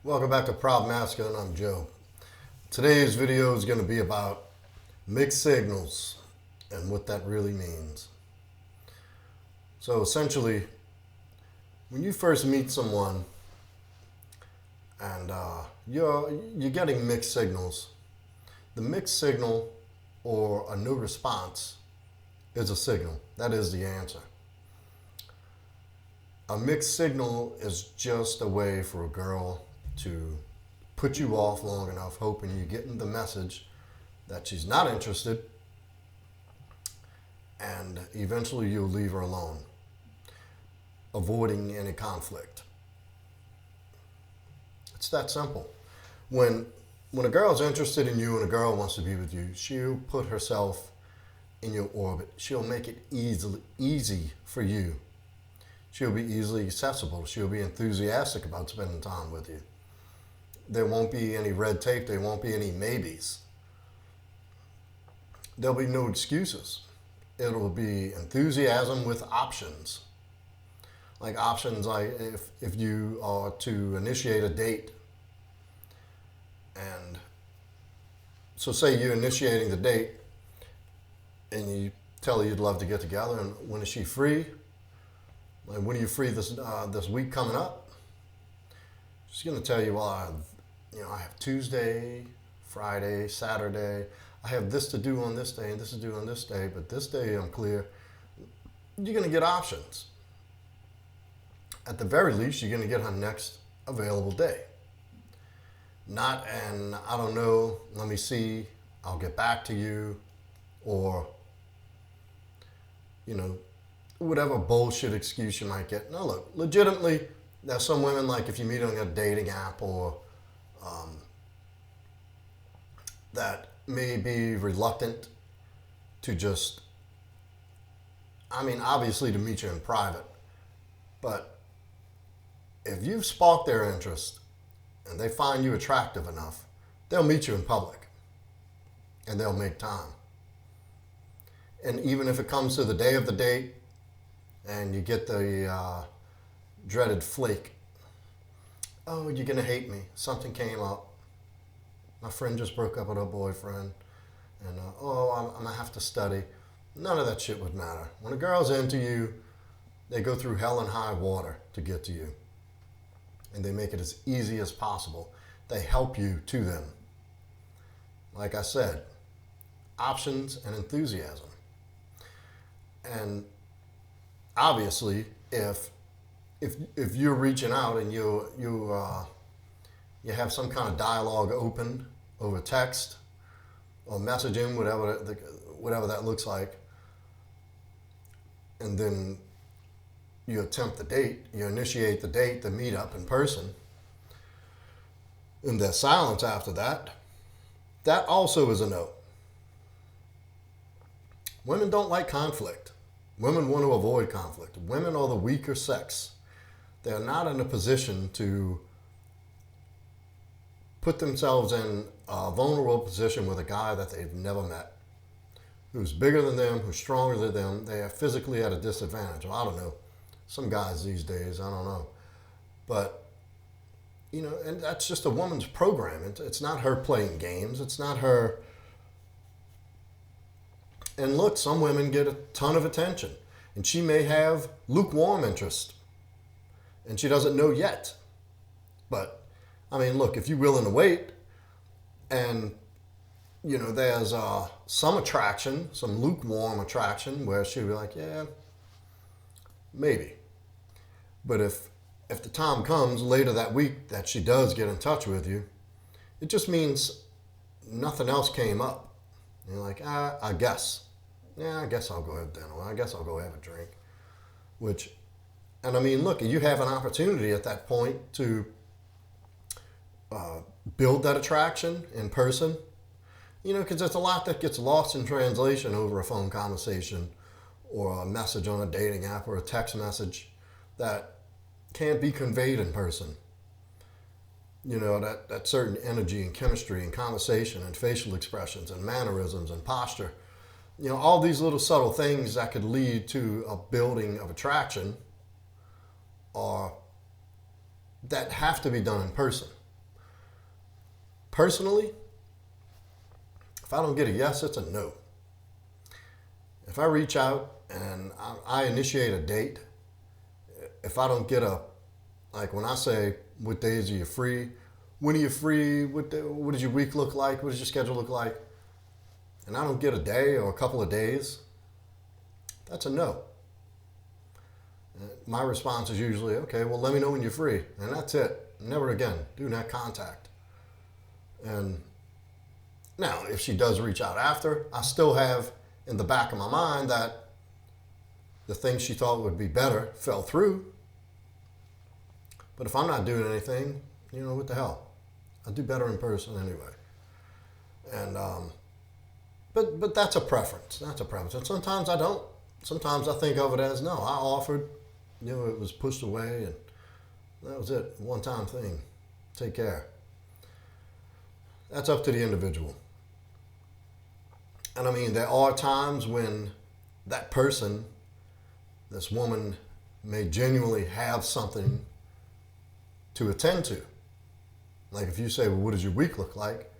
Welcome back to Proud Masculine. I'm Joe. Today's video is going to be about mixed signals and what that really means. So essentially, when you first meet someone and you're getting mixed signals, the mixed signal or a no response is a signal. That is the answer. A mixed signal is just a way for a girl to put you off long enough, hoping you're getting the message that she's not interested, and eventually you'll leave her alone, avoiding any conflict. It's that simple. When a girl's interested in you and a girl wants to be with you, she'll put herself in your orbit. She'll make it easy for you. She'll be easily accessible. She'll be enthusiastic about spending time with you. There won't be any red tape. There won't be any maybes. There'll be no excuses. It'll be enthusiasm with options. Like options, like if you are to initiate a date, and so say you're initiating the date and you tell her you'd love to get together, and when is she free? Like, when are you free this week coming up? She's going to tell you, well, I have Tuesday, Friday, Saturday. I have this to do on this day and this to do on this day, but this day I'm clear. You're going to get options. At the very least, you're going to get her next available day. Not an, I don't know, let me see, I'll get back to you, or, whatever bullshit excuse you might get. Now look, legitimately, there's some women, like if you meet on a dating app or that may be reluctant to just, obviously to meet you in private, but if you've sparked their interest and they find you attractive enough, they'll meet you in public and they'll make time. And even if it comes to the day of the date and you get the dreaded flake, oh, you're going to hate me. Something came up. My friend just broke up with her boyfriend. And, I'm going to have to study. None of that shit would matter. When a girl's into you, they go through hell and high water to get to you. And they make it as easy as possible. They help you to them. Like I said, options and enthusiasm. And obviously, if you're reaching out and you have some kind of dialogue open over text or messaging, whatever that looks like, and then you attempt the date, you initiate the date, the meetup in person, and there's silence after that, that also is a no. Women don't like conflict. Women want to avoid conflict. Women are the weaker sex. They're not in a position to put themselves in a vulnerable position with a guy that they've never met, who's bigger than them, who's stronger than them. They are physically at a disadvantage. Well, I don't know. Some guys these days, I don't know. But, and that's just a woman's program. It's not her playing games. It's not her. And look, some women get a ton of attention. And she may have lukewarm interest. And she doesn't know yet. But, look, if you're willing to wait, and, there's some attraction, some lukewarm attraction, where she'll be like, yeah, maybe. But if the time comes later that week that she does get in touch with you, it just means nothing else came up. And you're like, I guess. Yeah, I guess I'll go have dinner. I guess I'll go have a drink. Look, you have an opportunity at that point to build that attraction in person. Because there's a lot that gets lost in translation over a phone conversation or a message on a dating app or a text message that can't be conveyed in person. That certain energy and chemistry and conversation and facial expressions and mannerisms and posture. All these little subtle things that could lead to a building of attraction are that have to be done in person. Personally, if I don't get a yes, it's a no. If I reach out and I initiate a date, if I don't get like when I say, what days are you free? When are you free? What does your week look like? What does your schedule look like? And I don't get a day or a couple of days, that's a no. My response is usually, okay, well, let me know when you're free. And that's it. Never again. Do not contact. And now, if she does reach out after, I still have in the back of my mind that the thing she thought would be better fell through. But if I'm not doing anything, what the hell? I'll do better in person anyway. And but that's a preference. That's a preference. And sometimes I don't. Sometimes I think of it as, no, I offered, it was pushed away, and that was it. One-time thing. Take care. That's up to the individual. And I mean, there are times when that person, this woman, may genuinely have something to attend to. Like if you say, well, what does your week look like?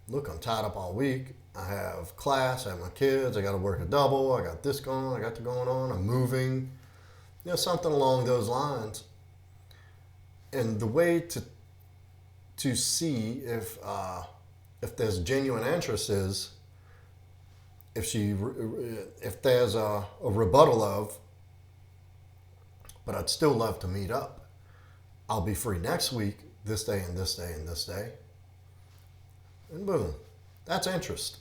Look, I'm tied up all week. I have class, I have my kids, I got to work a double, I got this going on, I got that going on, I'm moving. Something along those lines. And the way to see if there's genuine interest is if there's a rebuttal of, but I'd still love to meet up. I'll be free next week, this day and this day and this day. And boom, that's interest.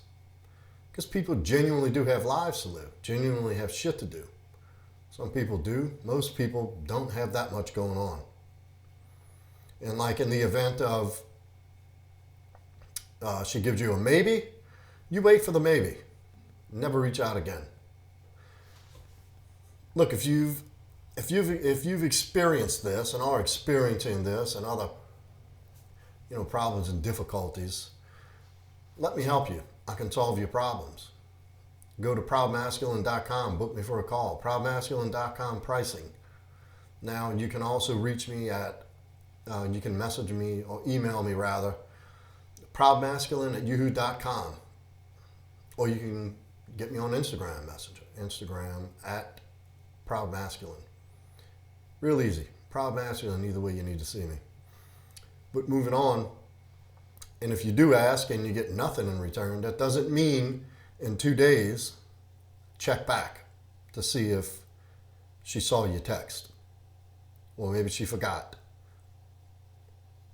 Because people genuinely do have lives to live, genuinely have shit to do. Some people do. Most people don't have that much going on. And like in the event of she gives you a maybe, you wait for the maybe. Never reach out again. Look, if you've experienced this and are experiencing this and other problems and difficulties, let me help you. I can solve your problems. Go to proudmasculine.com, book me for a call. Proudmasculine.com pricing. Now you can also reach me at you can message me or email me rather, proudmasculine@yahoo.com, or you can get me on Instagram Messenger, Instagram at proudmasculine. Real easy. Proud Masculine, either way you need to see me. But moving on, and if you do ask and you get nothing in return, that doesn't mean in 2 days, check back to see if she saw your text. Or maybe she forgot.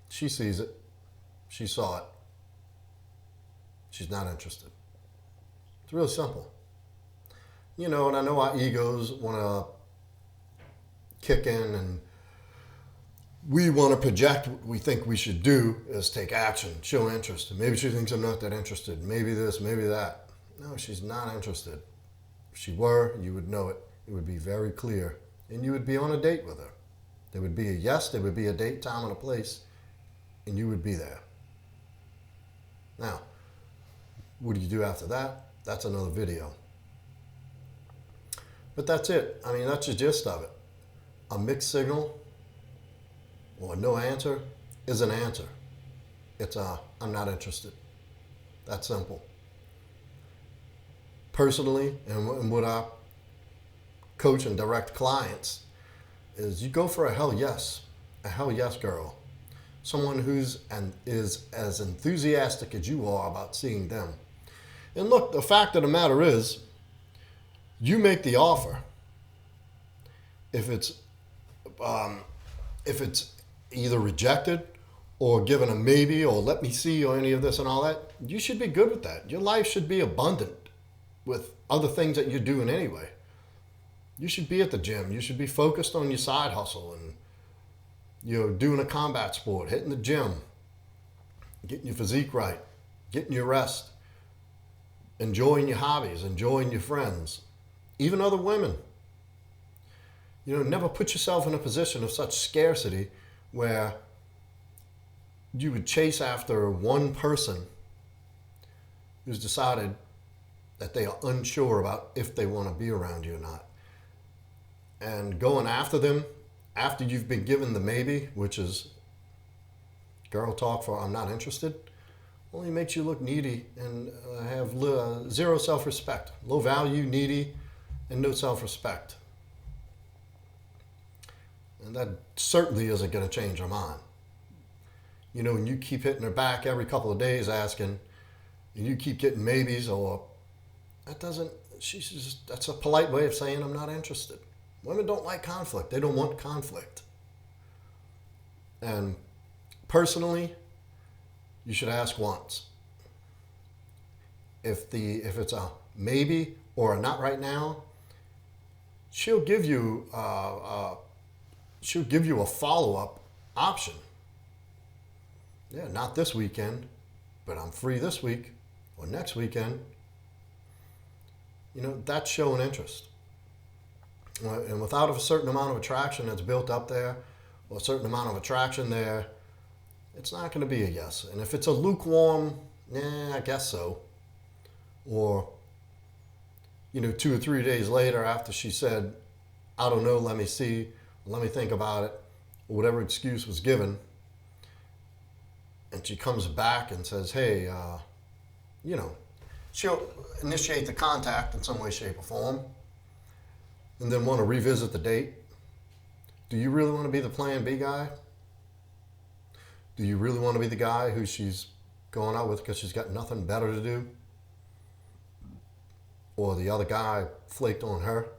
She sees it. She saw it. She's not interested. It's real simple. And I know our egos want to kick in and we want to project what we think we should do is take action, show interest. Maybe she thinks I'm not that interested. Maybe this, maybe that. No, she's not interested. If she were, you would know it. It would be very clear. And you would be on a date with her. There would be a yes, there would be a date, time, and a place, and you would be there. Now, what do you do after that? That's another video. But that's it. I mean, that's the gist of it. A mixed signal or no answer is an answer. It's I'm not interested. That simple. Personally, and what I coach and direct clients is you go for a hell yes girl. Someone who's and is as enthusiastic as you are about seeing them. And look, the fact of the matter is, you make the offer. If it's either rejected or given a maybe or let me see or any of this and all that, you should be good with that. Your life should be abundant with other things that you're doing anyway. You should be at the gym. You should be focused on your side hustle and doing a combat sport, hitting the gym, getting your physique right, getting your rest, enjoying your hobbies, enjoying your friends, even other women. Never put yourself in a position of such scarcity where you would chase after one person who's decided that they are unsure about if they want to be around you or not. And going after them after you've been given the maybe, which is girl talk for I'm not interested, only makes you look needy and have zero self-respect. Low value, needy, and no self-respect. And that certainly isn't going to change her mind. You know, when you keep hitting her back every couple of days asking, and you keep getting maybes, or that doesn't, she's just, that's a polite way of saying I'm not interested. Women don't like conflict. They don't want conflict. And personally, you should ask once. If it's a maybe or a not right now, she'll give you a follow-up option. Yeah, not this weekend, but I'm free this week or next weekend. You know, that's showing interest. And without a certain amount of attraction that's built up there, or a certain amount of attraction there, it's not going to be a yes. And if it's a lukewarm, I guess so. Or, you know, 2 or 3 days later after she said, I don't know, let me see, let me think about it, or whatever excuse was given, and she comes back and says, hey, you know, she'll initiate the contact in some way, shape, or form, and then want to revisit the date. Do you really want to be the plan B guy? Do you really want to be the guy who she's going out with because she's got nothing better to do? Or the other guy flaked on her?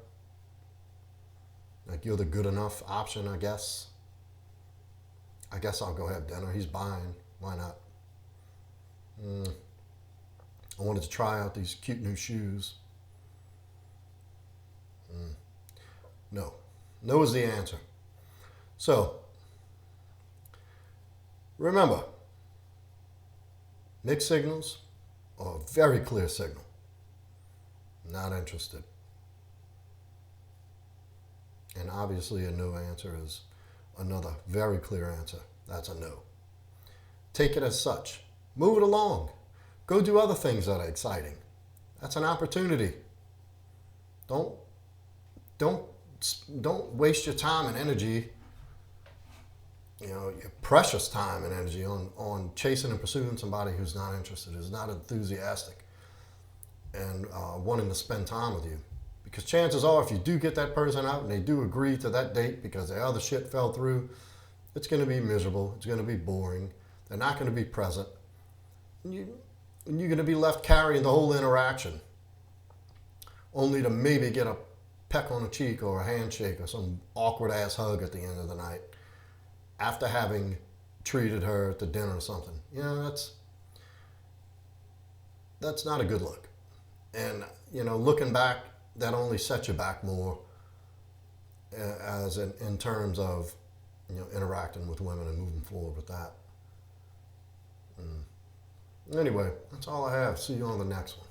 Like, you're the good enough option, I guess. I guess I'll go have dinner. He's buying. Why not? I wanted to try out these cute new shoes. No. No is the answer. So, remember, mixed signals are a very clear signal. Not interested. And obviously a no answer is another very clear answer. That's a no. Take it as such. Move it along. Go do other things that are exciting. That's an opportunity. Don't waste your time and energy, you know, your precious time and energy on chasing and pursuing somebody who's not interested, who's not enthusiastic, and wanting to spend time with you. Because chances are, if you do get that person out and they do agree to that date because the other shit fell through, it's going to be miserable. It's going to be boring. They're not going to be present. And you're going to be left carrying the whole interaction, only to maybe get a peck on the cheek or a handshake or some awkward ass hug at the end of the night after having treated her to dinner or something. You know, that's not a good look. And, you know, looking back, that only sets you back more in terms of, you know, interacting with women and moving forward with that. Anyway, that's all I have. See you on the next one.